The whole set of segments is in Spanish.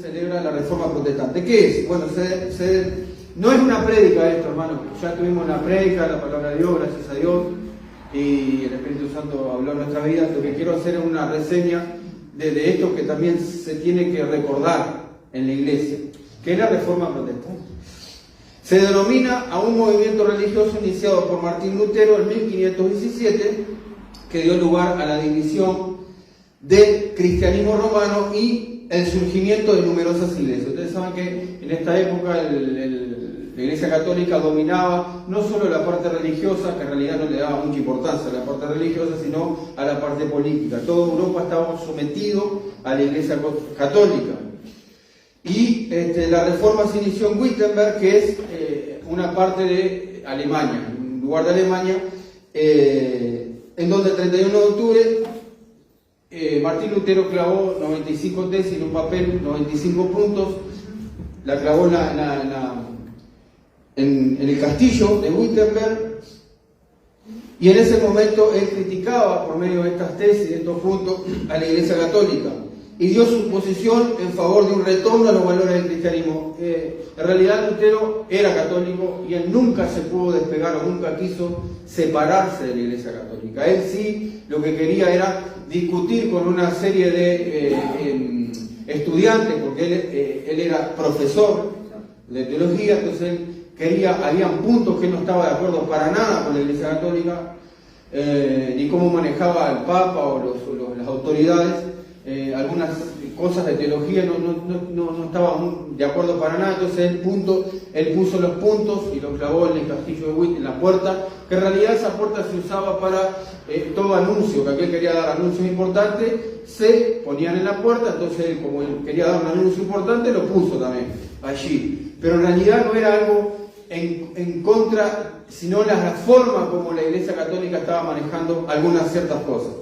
celebra la Reforma Protestante. ¿Qué es? Bueno, no es una prédica esto, hermano. Ya tuvimos una prédica, la palabra de Dios, gracias a Dios, y el Espíritu Santo habló en nuestra vida. Lo que quiero hacer es una reseña de esto que también se tiene que recordar en la iglesia, que es la Reforma Protestante. Se denomina a un movimiento religioso iniciado por Martín Lutero en 1517, que dio lugar a la división del cristianismo romano y el surgimiento de numerosas iglesias. Ustedes saben que en esta época la Iglesia Católica dominaba no solo la parte religiosa, que en realidad no le daba mucha importancia a la parte religiosa, sino a la parte política. Toda Europa estaba sometido a la Iglesia Católica. Y la reforma se inició en Wittenberg, que es una parte de Alemania, un lugar de Alemania, en donde el 31 de octubre Martín Lutero clavó 95 tesis en un papel, 95 puntos, la clavó en el castillo de Wittenberg, y en ese momento él criticaba por medio de estas tesis, de estos puntos, a la Iglesia Católica, y dio su posición en favor de un retorno a los valores del cristianismo. En realidad Lutero era católico y él nunca se pudo despegar o nunca quiso separarse de la Iglesia Católica. Él sí lo que quería era discutir con una serie de estudiantes, porque él era profesor de teología, entonces él habían puntos que él no estaba de acuerdo para nada con la Iglesia Católica, ni cómo manejaba el Papa o las autoridades. Algunas cosas de teología no estaba de acuerdo para nada, entonces él puso los puntos y los clavó en el castillo de Wittenberg, en la puerta, que en realidad esa puerta se usaba para todo anuncio, que aquel quería dar anuncios importantes, se ponían en la puerta, entonces él, como él quería dar un anuncio importante, lo puso también allí, pero en realidad no era algo en contra, sino la forma como la Iglesia Católica estaba manejando algunas ciertas cosas.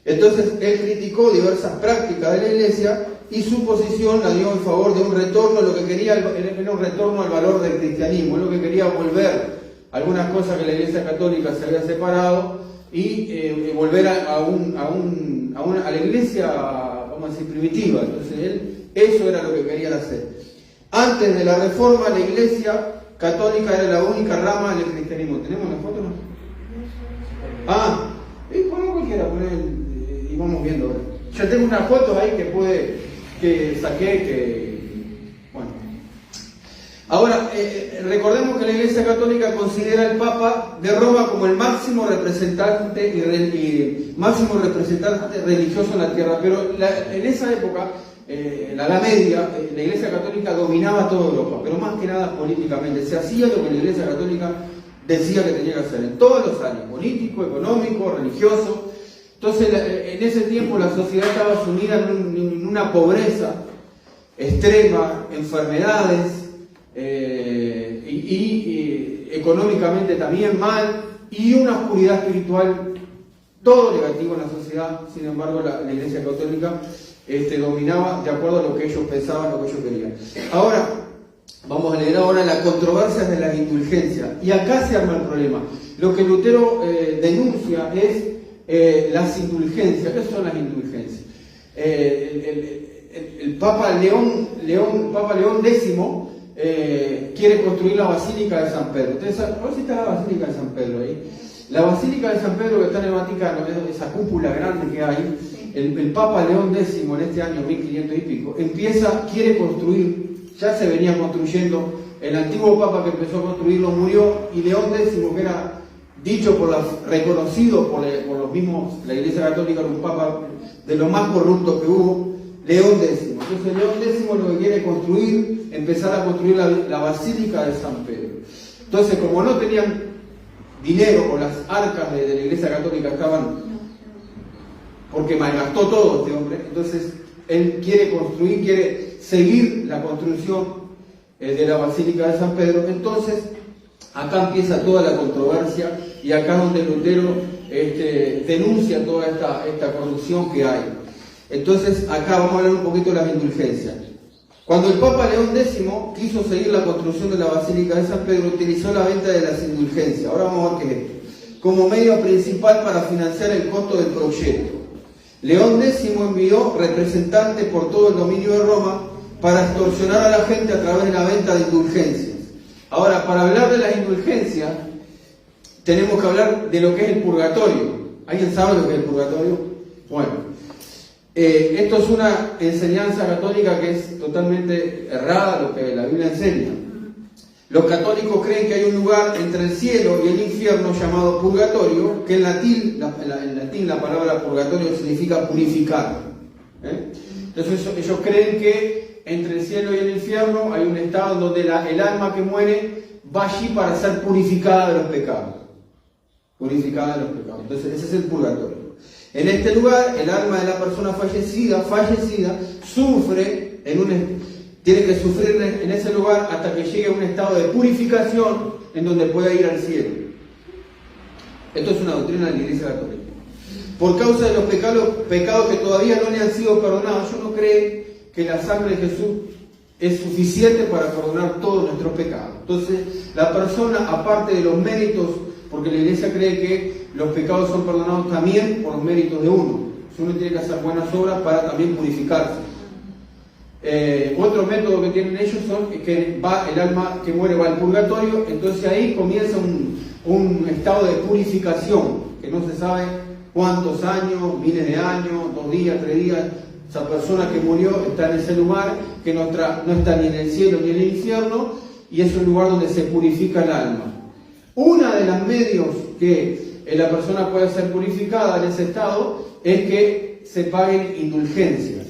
Entonces él criticó diversas prácticas de la Iglesia y su posición la dio en favor de un retorno. Lo que quería era un retorno al valor del cristianismo, lo que quería volver algunas cosas que la Iglesia Católica se había separado y volver a la Iglesia, vamos a decir, primitiva. Entonces eso era lo que querían hacer. Antes de la Reforma, la Iglesia Católica era la única rama del cristianismo. ¿Tenemos la foto, no? Ponemos cualquiera, y vamos viendo ahora. Ya tengo una foto ahí que saqué, bueno. Ahora, recordemos que la Iglesia Católica considera al Papa de Roma como el máximo representante religioso en la tierra, pero en esa época, la Edad Media, la Iglesia Católica dominaba toda Europa, pero más que nada políticamente. Se hacía lo que la Iglesia Católica decía que tenía que hacer en todos los años, político, económico, religioso. Entonces, en ese tiempo la sociedad estaba sumida en una pobreza extrema, enfermedades, y económicamente también mal, y una oscuridad espiritual, todo negativo en la sociedad. Sin embargo, la Iglesia Católica dominaba de acuerdo a lo que ellos pensaban, lo que ellos querían. Ahora, vamos a leer ahora las controversias de las indulgencias. Y acá se arma el problema. Lo que Lutero denuncia es las indulgencias. ¿Qué son las indulgencias? El Papa León X quiere construir la Basílica de San Pedro. Ustedes saben, a ver si está la Basílica de San Pedro ahí. La Basílica de San Pedro, que está en el Vaticano, esa cúpula grande que hay, el Papa León X en este año 1500 y pico quiere construir. Ya se venía construyendo, el antiguo Papa que empezó a construirlo murió, y León X, que era reconocido por los mismos, la Iglesia Católica, era un Papa de lo más corrupto que hubo, León X. Entonces León X lo que quiere es empezar a construir la Basílica de San Pedro. Entonces, como no tenían dinero, o las arcas de la Iglesia Católica estaban, porque malgastó todo este hombre, entonces él quiere seguir la construcción de la Basílica de San Pedro. Entonces acá empieza toda la controversia, y acá es donde Lutero denuncia toda esta corrupción que hay. Entonces acá vamos a hablar un poquito de las indulgencias. Cuando el Papa León X quiso seguir la construcción de la Basílica de San Pedro, utilizó la venta de las indulgencias, ahora vamos a ver qué es esto, como medio principal para financiar el costo del proyecto. León X envió representantes por todo el dominio de Roma para extorsionar a la gente a través de la venta de indulgencias. Ahora, para hablar de las indulgencias, tenemos que hablar de lo que es el purgatorio. ¿Alguien sabe lo que es el purgatorio? Bueno, esto es una enseñanza católica que es totalmente errada, lo que la Biblia enseña. Los católicos creen que hay un lugar entre el cielo y el infierno llamado purgatorio, que en latín la palabra purgatorio significa purificar. Entonces ellos creen que entre el cielo y el infierno hay un estado donde el alma que muere va allí para ser purificada de los pecados. Purificada de los pecados. Entonces ese es el purgatorio. En este lugar, el alma de la persona fallecida sufre tiene que sufrir en ese lugar hasta que llegue a un estado de purificación en donde pueda ir al cielo. Esto es una doctrina de la Iglesia Católica. Por causa de los pecados que todavía no le han sido perdonados, yo no creo que la sangre de Jesús es suficiente para perdonar todos nuestros pecados. Entonces, la persona, aparte de los méritos, porque la Iglesia cree que los pecados son perdonados también por los méritos de uno. Uno tiene que hacer buenas obras para también purificarse. Otro método que tienen ellos son que el alma que muere va al purgatorio, entonces ahí comienza un estado de purificación, que no se sabe cuántos años, miles de años, 2 días, 3 días, esa persona que murió está en ese lugar, que no está ni en el cielo ni en el infierno, y es un lugar donde se purifica el alma. Una de las medios que la persona puede ser purificada en ese estado es que se paguen indulgencias.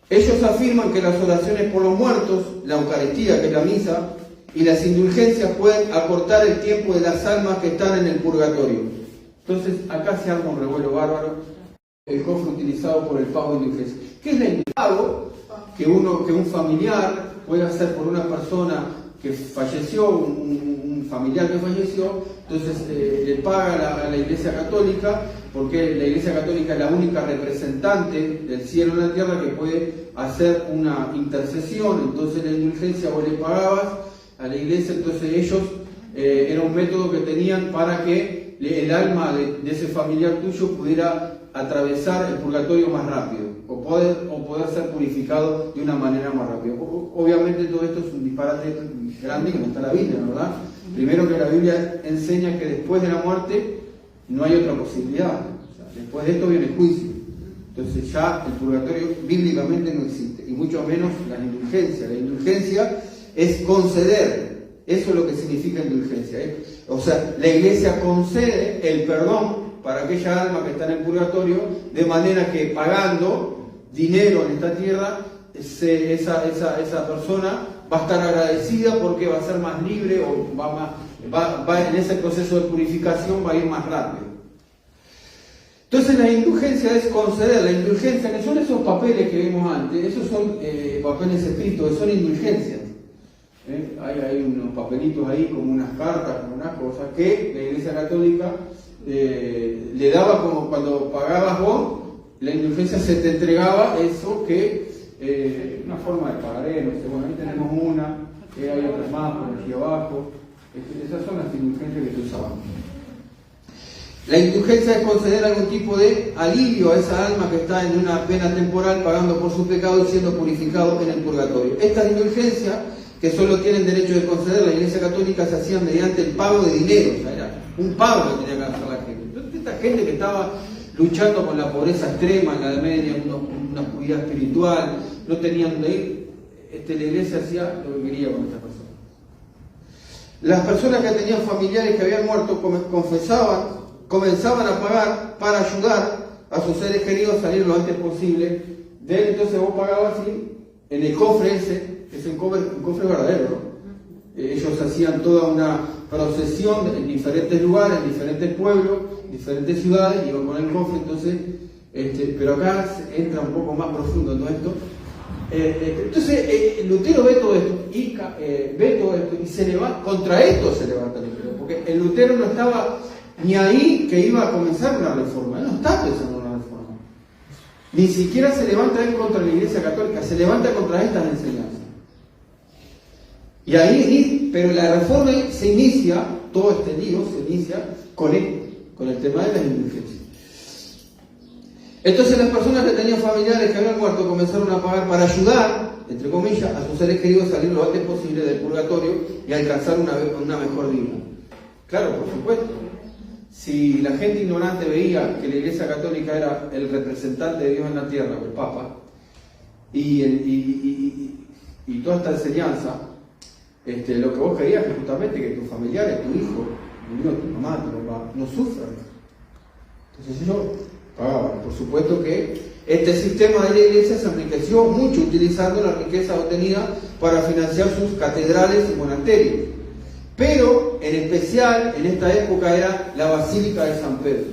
Ellos afirman que las oraciones por los muertos, la Eucaristía, que es la misa, y las indulgencias pueden acortar el tiempo de las almas que están en el purgatorio. Entonces, acá se arma un revuelo bárbaro, el cofre utilizado por el pago de indulgencia. ¿Qué es el pago que un familiar puede hacer por una persona que falleció, un familiar que falleció? Entonces le paga a la Iglesia Católica, porque la Iglesia Católica es la única representante del cielo en la tierra que puede hacer una intercesión. Entonces la indulgencia vos le pagabas a la Iglesia, entonces ellos era un método que tenían para que el alma de ese familiar tuyo pudiera atravesar el purgatorio más rápido, o poder ser purificado de una manera más rápida. Obviamente todo esto es un disparate grande que no está en la Biblia, ¿verdad? Primero, que la Biblia enseña que después de la muerte no hay otra posibilidad. O sea, después de esto viene el juicio. Entonces ya el purgatorio bíblicamente no existe, y mucho menos la indulgencia. La indulgencia es conceder. Eso es lo que significa indulgencia. O sea, la Iglesia concede el perdón para aquella alma que está en el purgatorio, de manera que pagando dinero en esta tierra, esa persona va a estar agradecida porque va a ser más libre, o va en ese proceso de purificación va a ir más rápido. Entonces la indulgencia es conceder. La indulgencia, que son esos papeles que vimos antes, esos son papeles escritos, son indulgencias. Hay unos papelitos ahí, como unas cartas, como unas cosas, que la Iglesia Católica le daba, como cuando pagabas vos, la indulgencia se te entregaba eso que, una forma de pagaré, no sé, bueno, ahí tenemos una, hay otras más por aquí abajo, esas son las indulgencias que se usaban. La indulgencia es conceder algún tipo de alivio a esa alma que está en una pena temporal, pagando por su pecado y siendo purificado en el purgatorio. Estas indulgencias, que solo tienen derecho de conceder la Iglesia Católica, se hacían mediante el pago de dinero. O sea, era un pago que tenía que hacer la gente. Entonces, esta gente que estaba luchando con la pobreza extrema en la Edad Media, una oscuridad espiritual, no tenían dónde ir, la Iglesia hacía lo que quería con estas personas. Las personas que tenían familiares que habían muerto comenzaban a pagar para ayudar a sus seres queridos a salir lo antes posible de él. Entonces vos pagabas así, en el cofre ese, es un cofre verdadero, ¿no? Ellos hacían toda una procesión en diferentes lugares, en diferentes pueblos, en diferentes ciudades, iban con el cofre. Entonces, pero acá entra un poco más profundo todo esto. Entonces Lutero ve todo esto y se levanta, contra esto se levanta Lutero, porque el Lutero no estaba ni ahí que iba a comenzar una reforma, él no está pensando en una reforma, ni siquiera se levanta él contra la Iglesia Católica, se levanta contra estas enseñanzas. Y ahí, pero la reforma se inicia, todo este lío se inicia con el tema de las indulgencias. Entonces las personas que tenían familiares que habían muerto comenzaron a pagar para ayudar, entre comillas, a sus seres queridos a salir lo antes posible del purgatorio y alcanzar una mejor vida. Claro, por supuesto. Si la gente ignorante veía que la Iglesia Católica era el representante de Dios en la tierra, o el Papa, y toda esta enseñanza, lo que vos querías es justamente que tus familiares, tu hijo, tu mamá, tu papá, no sufran. Entonces ellos pagaban. Por supuesto que este sistema de la Iglesia se enriqueció mucho utilizando la riqueza obtenida para financiar sus catedrales y monasterios. Pero en especial en esta época era la Basílica de San Pedro.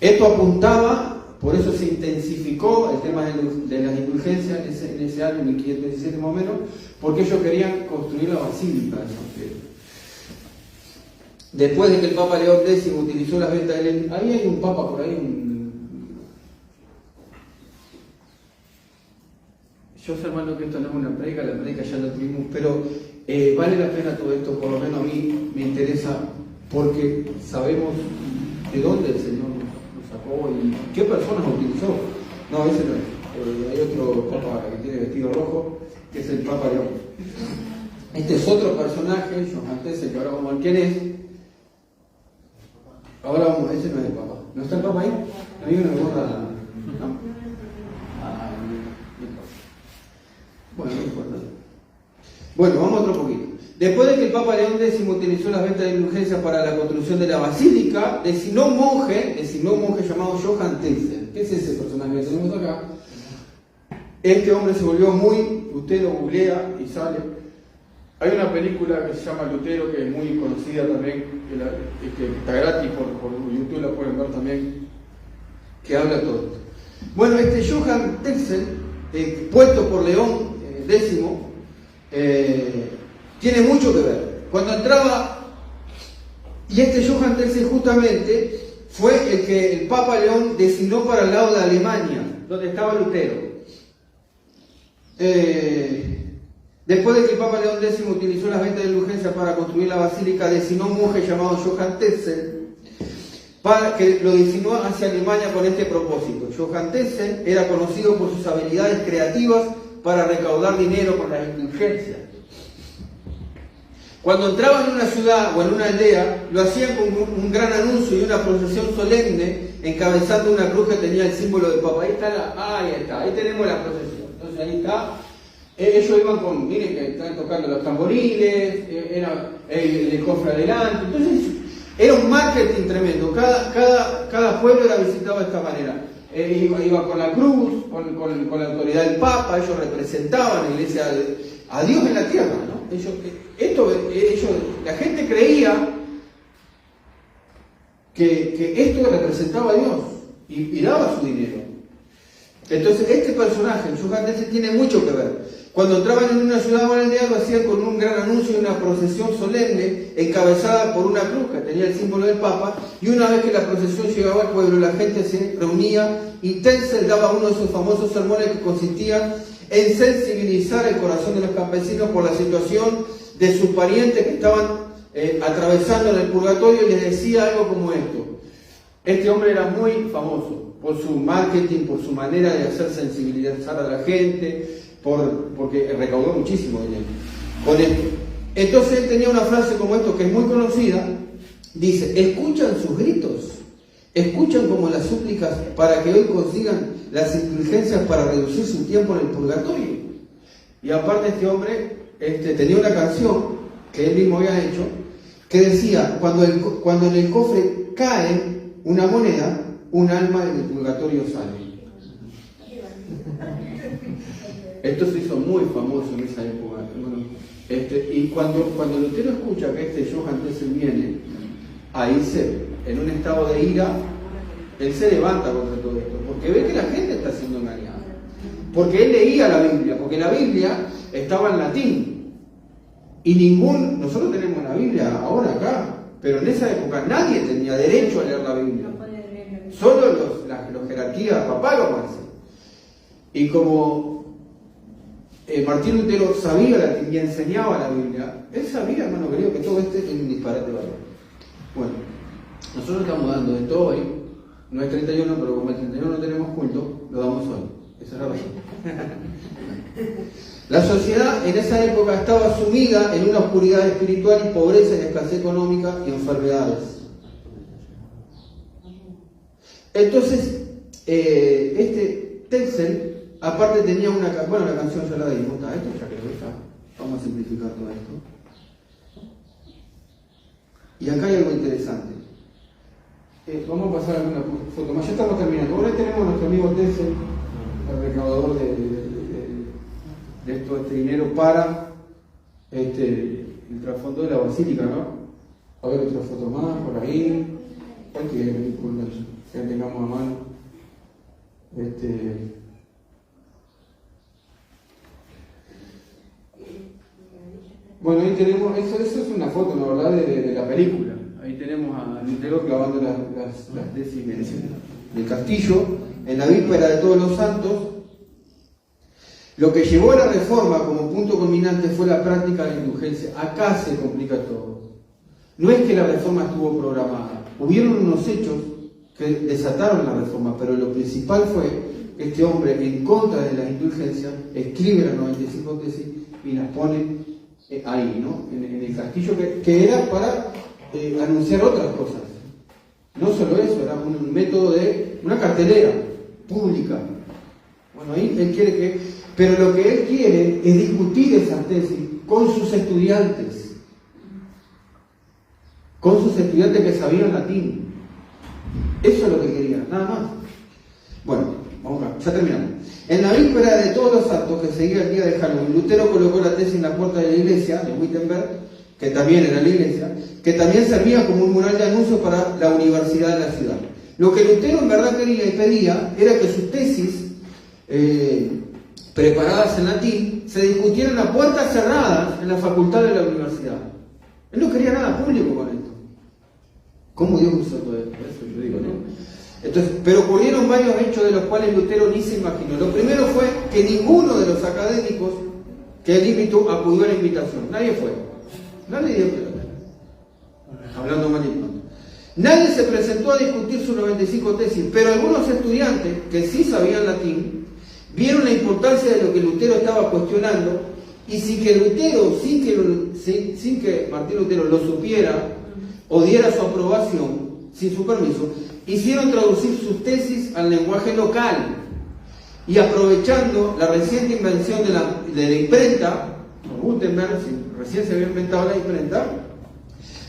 Esto apuntaba, por eso se intensificó el tema de las indulgencias en ese año 1517 más o menos, porque ellos querían construir la Basílica de San Pedro. Después de que el Papa León X utilizó las ventas de Lenin, ahí hay un Papa por ahí, yo sé, hermano, que esto no es una predica, la predica ya la tuvimos, pero vale la pena todo esto, por lo menos a mí me interesa, porque sabemos de dónde el Señor nos sacó y qué personas utilizó. No, ese no es. Hay otro Papa que tiene vestido rojo, que es el Papa León. Este es otro personaje, Johann Tetzel, que ahora vamos a ver quién es. Ahora vamos, ese no es el Papa. ¿No está el Papa ahí? A mí me gusta. Bueno, no importa. Bueno, vamos otro poquito. Después de que el Papa León X utilizó las ventas de indulgencias para la construcción de la basílica, designó un monje llamado Johann Tetzel. ¿Qué es ese personaje que tenemos acá? Este hombre se volvió muy, usted lo googlea y sale. Hay una película que se llama Lutero, que es muy conocida también, que está gratis por YouTube, la pueden ver también, que habla todo esto. Bueno, este Johann Tetzel, puesto por León X, tiene mucho que ver. Cuando entraba, y este Johann Tetzel justamente fue el que el Papa León designó para el lado de Alemania, donde estaba Lutero. Después de que el Papa León X utilizó las ventas de indulgencia para construir la basílica, designó un monje llamado Johann Tetzel para que lo designó hacia Alemania con este propósito. Johann Tetzel era conocido por sus habilidades creativas para recaudar dinero con las indulgencias. Cuando entraban en una ciudad o en una aldea, lo hacían con un gran anuncio y una procesión solemne, encabezando una cruz que tenía el símbolo del Papa. Ahí está, ahí tenemos la procesión. Entonces ahí está. Ellos iban con, miren que están tocando los tamborines, era el cofre adelante. Entonces era un marketing tremendo. Cada pueblo era visitado de esta manera. Iba con la cruz, con la autoridad del Papa. Ellos representaban la iglesia a Dios en la tierra, ¿no? La gente creía que esto representaba a Dios y daba su dinero. Entonces este personaje, Johann Tetzel, tiene mucho que ver. Cuando entraban en una ciudad o aldea, lo hacían con un gran anuncio y una procesión solemne encabezada por una cruz que tenía el símbolo del Papa, y una vez que la procesión llegaba al pueblo, la gente se reunía y Tetzel daba uno de sus famosos sermones que consistía en sensibilizar el corazón de los campesinos por la situación de sus parientes que estaban atravesando en el purgatorio, y les decía algo como esto. Este hombre era muy famoso por su marketing, por su manera de hacer sensibilizar a la gente, porque recaudó muchísimo dinero con esto. Entonces él tenía una frase como esto que es muy conocida. Dice: escuchan sus gritos, escuchan como las súplicas para que hoy consigan las indulgencias para reducir su tiempo en el purgatorio. Y aparte este hombre tenía una canción que él mismo había hecho que decía: cuando en el cofre cae una moneda, un alma del purgatorio sale. Esto se hizo muy famoso en esa época. Bueno, y cuando Lutero escucha que este Johann Tetzel viene, ahí en un estado de ira, él se levanta contra todo esto, porque ve que la gente está siendo engañada. Porque él leía la Biblia, porque la Biblia estaba en latín. Y nosotros tenemos la Biblia ahora acá, pero en esa época nadie tenía derecho a leer la Biblia. Solo los jerarquías papales lo hacen. Y como Martín Lutero sabía latín y enseñaba la Biblia, él sabía, hermano querido, que todo es un disparate valor. Bueno, nosotros estamos dando esto hoy, no es 31, pero como el 31 no tenemos La sociedad en esa época estaba sumida en una oscuridad espiritual y pobreza y escasez económica y enfermedades. Entonces, este Tetzel, aparte tenía una canción ya la dimos, esto ya creo que está. Vamos a simplificar todo esto. Y acá hay algo interesante. Vamos a pasar a alguna foto más. Ya estamos terminando. Ahora tenemos a nuestro amigo Tetzel, el recaudador de todo este dinero para el trasfondo de la basílica, ¿no? A ver otra foto más por ahí. Cualquier película que tengamos a mano. Bueno, ahí tenemos, eso es una foto, ¿no? ¿Verdad? De la película. Ahí tenemos a Lutero clavando las tesis del castillo en la víspera de Todos los Santos. Lo que llevó a la reforma como punto culminante fue la práctica de la indulgencia. Acá se complica todo. No es que la reforma estuvo programada. Hubieron unos hechos que desataron la reforma, pero lo principal fue que este hombre, en contra de las indulgencias, escribe las 95 tesis y las pone ahí, ¿no? En el castillo, que era para anunciar otras cosas. No solo eso, era un método de una cartelera pública. Bueno, ahí él quiere que... Pero lo que él quiere es discutir esas tesis con sus estudiantes. Con sus estudiantes que sabían latín. Eso es lo que quería, nada más. Bueno, vamos acá, ya terminamos. En la víspera de Todos los Santos, que seguía el día de Halloween, Lutero colocó la tesis en la puerta de la iglesia de Wittenberg, que también era la iglesia, que también servía como un mural de anuncio para la universidad de la ciudad. Lo que Lutero en verdad quería y pedía era que sus tesis, preparadas en latín, se discutieran a puertas cerradas en la facultad de la universidad. Él no quería nada público con esto. ¿Cómo Dios usó todo esto? Eso yo digo, ¿no? Entonces, pero ocurrieron varios hechos de los cuales Lutero ni se imaginó. Lo primero fue que ninguno de los académicos que él invitó acudió a la invitación. Nadie fue. Nadie dio pelota. Hablando mal y pronto. Nadie se presentó a discutir sus 95 tesis, pero algunos estudiantes que sí sabían latín vieron la importancia de lo que Lutero estaba cuestionando y sin que Martín Lutero lo supiera o diera su aprobación, sin su permiso, hicieron traducir sus tesis al lenguaje local y aprovechando la reciente invención de la imprenta, Gutenberg, recién se había inventado la imprenta,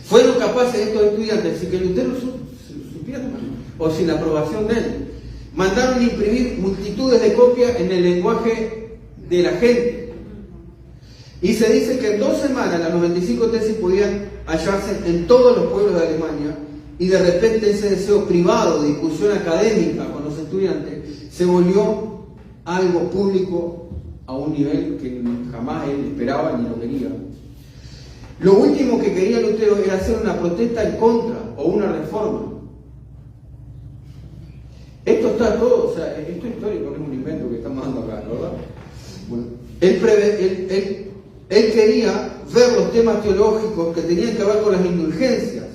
fueron capaces estos estudiantes, sin que Lutero supiera o sin la aprobación de él, mandaron imprimir multitudes de copias en el lenguaje de la gente. Y se dice que en 2 semanas las 95 tesis podían hallarse en todos los pueblos de Alemania y de repente ese deseo privado de discusión académica con los estudiantes se volvió algo público a un nivel que jamás él esperaba ni lo quería. Lo último que quería Lutero era hacer una protesta en contra o una reforma. Esto está todo, o sea, esto es histórico, no es un invento que estamos dando acá, ¿verdad? Bueno, él quería ver los temas teológicos que tenían que ver con las indulgencias.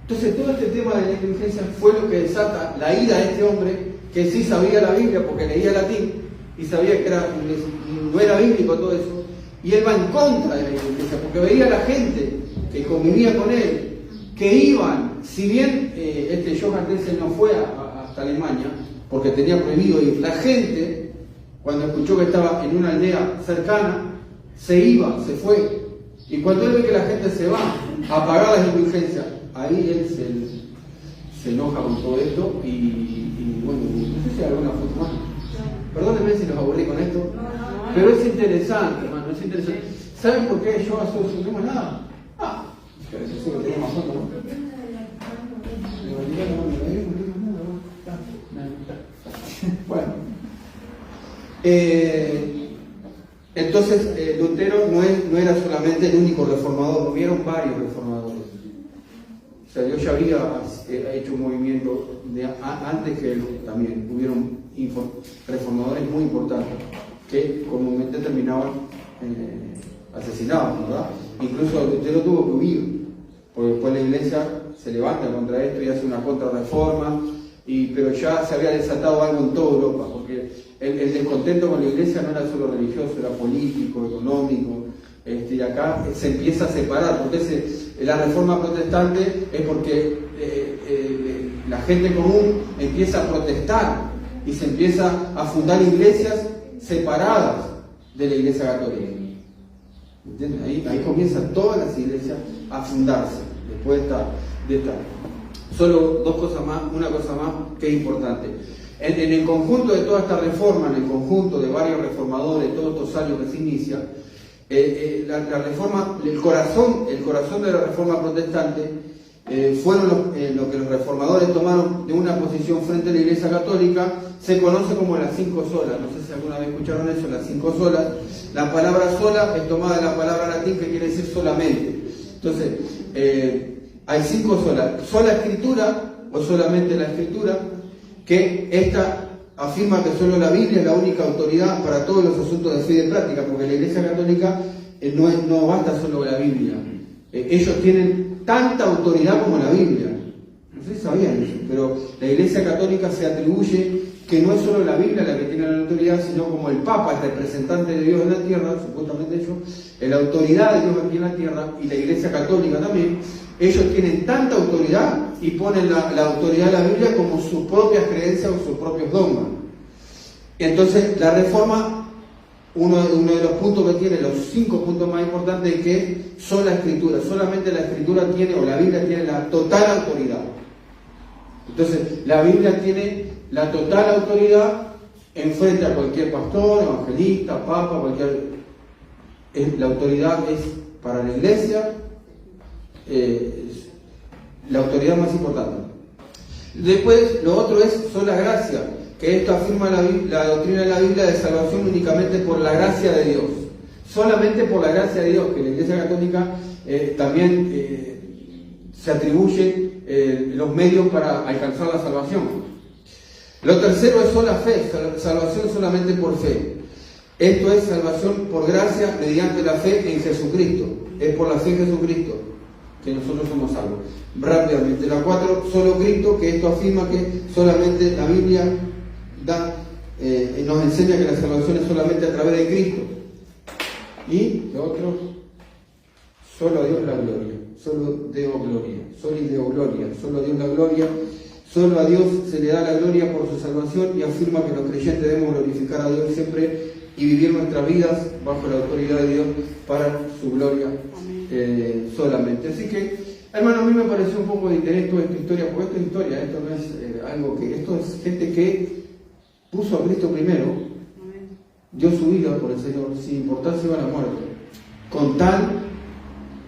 Entonces todo este tema de las indulgencias fue lo que desata la ira de este hombre que sí sabía la Biblia porque leía latín y sabía que no era bíblico todo eso, y él va en contra de la indulgencia porque veía a la gente que convivía con él, que iban, si bien Johann Tetzel no fue hasta Alemania porque tenía prohibido ir, la gente cuando escuchó que estaba en una aldea cercana se iba, se fue, y cuando él ve que la gente se va a pagar las indulgencias, ahí él se enoja con todo esto y bueno, no sé si hay alguna foto más. Perdónenme si los aburrí con esto, pero es interesante, hermano, es interesante. ¿Saben por qué yo asocio? No nada. Eso sí lo tengo más foto, ¿no? Bueno, entonces Lutero no era solamente el único reformador, hubieron varios reformadores. O sea, Dios ya había hecho un movimiento antes que él también. Hubieron reformadores muy importantes que comúnmente terminaban asesinados, ¿verdad? Incluso Lutero tuvo que huir, porque después la iglesia se levanta contra esto y hace una contrarreforma pero ya se había desatado algo en toda Europa, porque el descontento con la iglesia no era solo religioso, era político, económico, y acá se empieza a separar, porque la reforma protestante es porque la gente común empieza a protestar y se empieza a fundar iglesias separadas de la iglesia católica. Ahí comienzan todas las iglesias a fundarse después de esta. Solo dos cosas más, una cosa más que es importante. En el conjunto de toda esta reforma, en el conjunto de varios reformadores, todos estos años que se inicia, la reforma, el corazón de la reforma protestante fueron lo que los reformadores tomaron de una posición frente a la Iglesia Católica. Se conoce como las 5 solas. No sé si alguna vez escucharon eso, las 5 solas. La palabra sola es tomada de la palabra latín que quiere decir solamente. Entonces, hay 5 solas. Sola escritura, o solamente la escritura, que esta afirma que solo la Biblia es la única autoridad para todos los asuntos de fe y de práctica, porque la Iglesia Católica no basta solo con la Biblia. Ellos tienen tanta autoridad como la Biblia. No sé si sabían eso, pero la Iglesia Católica se atribuye que no es solo la Biblia la que tiene la autoridad, sino como el Papa es representante de Dios en la tierra, supuestamente ellos, la autoridad de Dios aquí en la tierra, y la Iglesia Católica también, ellos tienen tanta autoridad y ponen la autoridad de la Biblia como sus propias creencias o sus propios dogmas. Entonces, la reforma, uno de los puntos que tiene, los 5 puntos más importantes, es que son la escritura. Solamente la escritura tiene, o la Biblia tiene la total autoridad. Entonces, la Biblia tiene la total autoridad en frente a cualquier pastor, evangelista, papa, la autoridad es para la iglesia, la autoridad más importante. Después, lo otro es sola gracia, que esto afirma la doctrina de la Biblia de salvación únicamente por la gracia de Dios. Solamente por la gracia de Dios, que la Iglesia Católica también se atribuye los medios para alcanzar la salvación. Lo tercero es sola fe, salvación solamente por fe. Esto es salvación por gracia mediante la fe en Jesucristo. Es por la fe en Jesucristo que nosotros somos salvos. Rápidamente, la 4, solo Cristo, que esto afirma que solamente la Biblia nos enseña que la salvación es solamente a través de Cristo. Y lo otro, solo a Dios la gloria, solo Deo gloria, soli Deo gloria, solo a Dios la gloria, solo a Dios se le da la gloria por su salvación, y afirma que los creyentes debemos glorificar a Dios siempre y vivir nuestras vidas bajo la autoridad de Dios para su gloria solamente. Así que, hermano, a mí me pareció un poco de interés toda esta historia, porque esta historia, esto no es algo que, esto es gente que puso a Cristo primero, dio su vida por el Señor, sin importar si iba a la muerte, con tal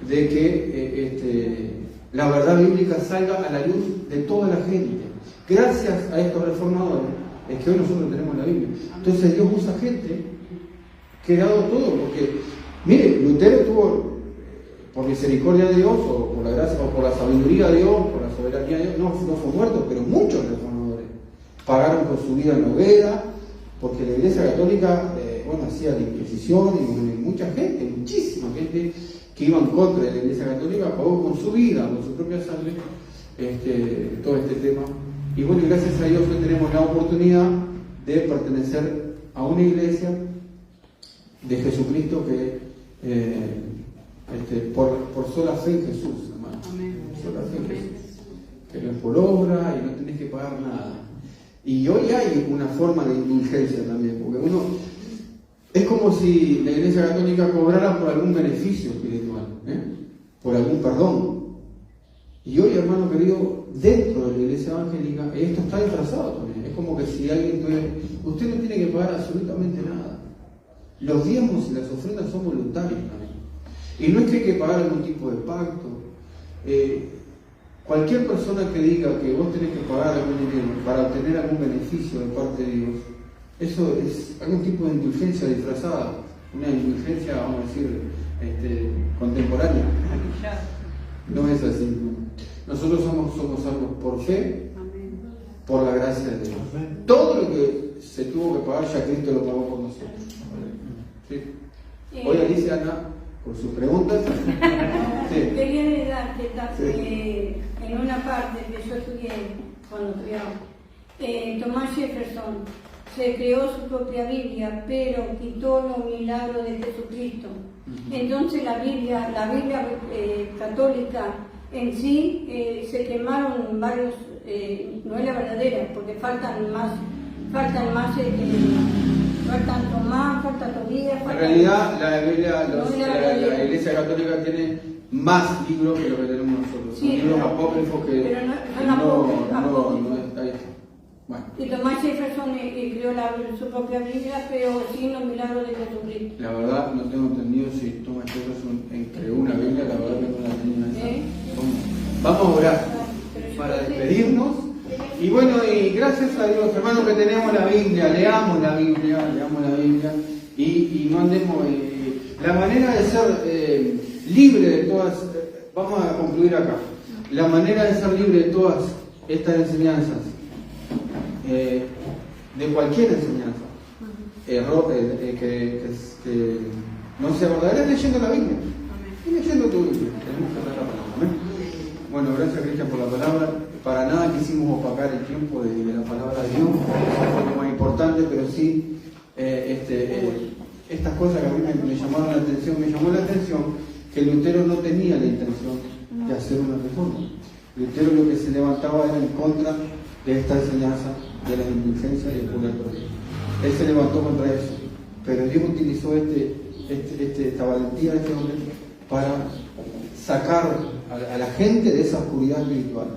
de que la verdad bíblica salga a la luz de toda la gente. Gracias a estos reformadores es que hoy nosotros tenemos la Biblia. Entonces Dios usa gente que ha dado todo, porque, mire, Lutero tuvo, por misericordia de Dios, o por la gracia, o por la sabiduría de Dios, por la soberanía de Dios, no fue muerto, pero muchos reformadores pagaron con su vida en hoguera, porque la Iglesia Católica hacía la Inquisición, y mucha gente, muchísima gente que iba en contra de la Iglesia Católica pagó con su vida, con su propia sangre, todo este tema. Y bueno, gracias a Dios hoy tenemos la oportunidad de pertenecer a una iglesia de Jesucristo que por sola fe en Jesús, hermano. Amén. Sola fe en Jesús. Que no es por obra y no tenés que pagar nada. Y hoy hay una forma de indulgencia también, porque uno es como si la Iglesia Católica cobrara por algún beneficio espiritual, por algún perdón. Y hoy, hermano querido, dentro de la Iglesia Evangélica, esto está disfrazado también. Es como que si alguien usted no tiene que pagar absolutamente nada. Los diezmos y las ofrendas son voluntarios también. Y no es que hay que pagar algún tipo de pacto. Cualquier persona que diga que vos tenés que pagar algún dinero para obtener algún beneficio de parte de Dios, eso es algún tipo de indulgencia disfrazada, una indulgencia, vamos a decir, contemporánea. No es así. Nosotros somos salvos por fe, por la gracia de Dios. Todo lo que se tuvo que pagar, ya Cristo lo pagó por nosotros. ¿Sí? Hoy Alicia anda con sus preguntas. Sí. Quería agregar que en una parte que yo estudié cuando estudiaba, Thomas Jefferson se creó su propia Biblia, pero quitó los milagros de Jesucristo. Entonces la Biblia católica en sí se quemaron varios, no es la verdadera, porque faltan Tomás, falta Tobías. En realidad la Biblia, la Iglesia Católica tiene más libros que lo que tenemos nosotros. Sí, Son libros apócrifos que pero no está ahí. Bueno. Y Thomas Jefferson creó su propia Biblia, pero sin los milagros de Jesucristo. La verdad no tengo entendido si Thomas Jefferson creó una Biblia, la verdad que no la tenía esa. Vamos a orar para despedirnos. Y bueno, y gracias a Dios, hermanos, que tenemos la Biblia, leamos la Biblia y no andemos. La manera de ser libre de todas, vamos a concluir acá, la manera de ser libre de todas estas enseñanzas, de cualquier enseñanza, que no sea verdadera, es leyendo la Biblia. Y leyendo tu Biblia, tenemos que hablar la palabra. ¿Amén? Bueno, gracias Cristian por la palabra. Para nada quisimos opacar el tiempo de la palabra de Dios, eso es lo más importante, pero sí estas cosas que a mí me llamaron la atención. Me llamó la atención que Lutero no tenía la intención de hacer una reforma. Lutero lo que se levantaba era en contra de esta enseñanza de la indulgencia y el purgatorio. Él se levantó contra eso, pero Dios utilizó esta valentía de este hombre para sacar a la gente de esa oscuridad espiritual.